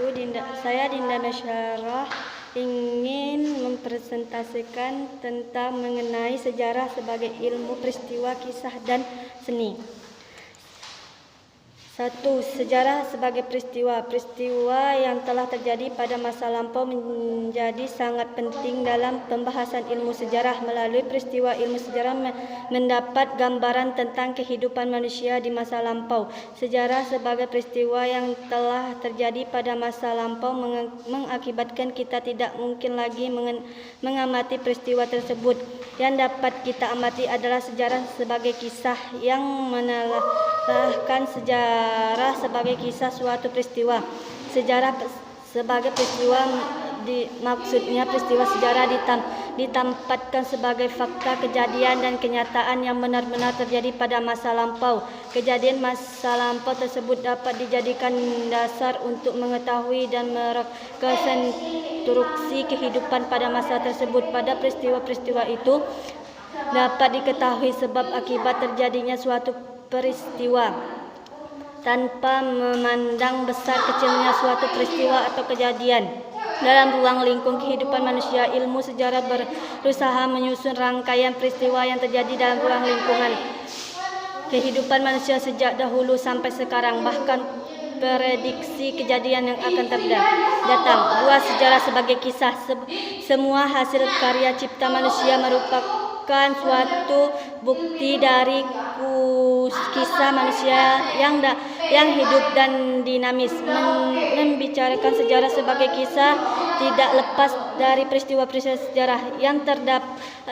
Saya Dinda Nasyarah ingin mempresentasikan tentang mengenai sejarah sebagai ilmu peristiwa, kisah, dan seni. 1. Sejarah sebagai peristiwa. Peristiwa yang telah terjadi pada masa lampau menjadi sangat penting dalam pembahasan ilmu sejarah. Melalui peristiwa, ilmu sejarah mendapat gambaran tentang kehidupan manusia di masa lampau. Sejarah sebagai peristiwa yang telah terjadi pada masa lampau mengakibatkan kita tidak mungkin lagi mengamati peristiwa tersebut. Yang dapat kita amati adalah sejarah sebagai kisah yang menelahkan sejarah sebagai kisah suatu peristiwa. Sejarah sebagai peristiwa maksudnya peristiwa sejarah ditampakkan sebagai fakta kejadian dan kenyataan yang benar-benar terjadi pada masa lampau. Kejadian masa lampau tersebut dapat dijadikan dasar untuk mengetahui dan merekonstruksi kehidupan pada masa tersebut. Pada peristiwa-peristiwa itu dapat diketahui sebab akibat terjadinya suatu peristiwa. Tanpa memandang besar kecilnya suatu peristiwa atau kejadian dalam ruang lingkup kehidupan manusia, ilmu sejarah berusaha menyusun rangkaian peristiwa yang terjadi dalam ruang lingkungan kehidupan manusia sejak dahulu sampai sekarang, bahkan prediksi kejadian yang akan datang. 2. Sejarah sebagai kisah. Semua hasil karya cipta manusia merupakan suatu bukti dari kisah manusia yang hidup dan dinamis. Membicarakan sejarah sebagai kisah tidak lepas dari peristiwa-peristiwa sejarah yang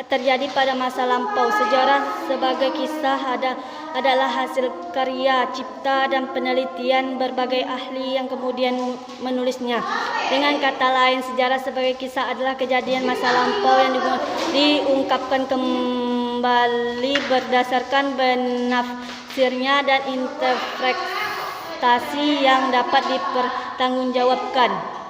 terjadi pada masa lampau. Sejarah sebagai kisah adalah hasil karya cipta dan penelitian berbagai ahli yang kemudian menulisnya. Dengan kata lain, sejarah sebagai kisah adalah kejadian masa lampau yang diungkapkan kembali berdasarkan penafsirnya dan interpretasi yang dapat dipertanggungjawabkan.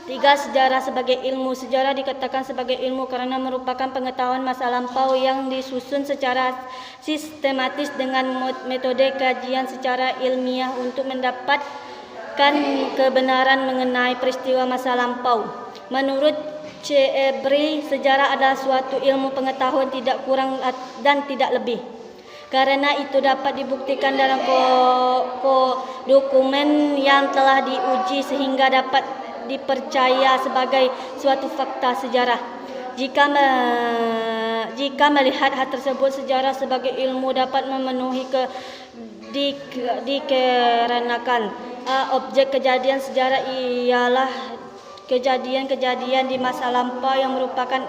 3. Sejarah sebagai ilmu. Sejarah dikatakan sebagai ilmu karena merupakan pengetahuan masa lampau yang disusun secara sistematis dengan metode kajian secara ilmiah untuk mendapatkan kebenaran mengenai peristiwa masa lampau. Menurut C. Ebri, sejarah adalah suatu ilmu pengetahuan tidak kurang dan tidak lebih. Karena itu dapat dibuktikan dalam dokumen yang telah diuji sehingga dapat dipercaya sebagai suatu fakta sejarah. Jika melihat hal tersebut, sejarah sebagai ilmu dapat memenuhi dikarenakan objek kejadian sejarah ialah kejadian-kejadian di masa lampau yang merupakan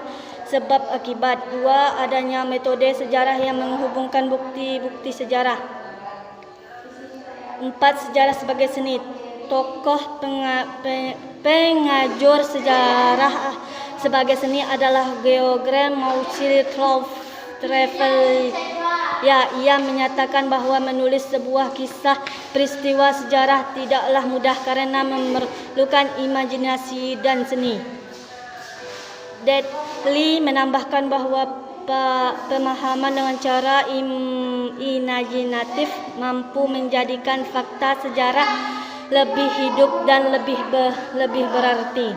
sebab akibat. 2. Adanya metode sejarah yang menghubungkan bukti-bukti sejarah. 4. Sejarah sebagai seni. Tokoh pengajur sejarah sebagai seni adalah George Trevelyan. Ia menyatakan bahwa menulis sebuah kisah peristiwa sejarah tidaklah mudah karena memerlukan imajinasi dan seni. Dudley menambahkan bahwa pemahaman dengan cara imajinatif mampu menjadikan fakta sejarah lebih hidup dan lebih berarti.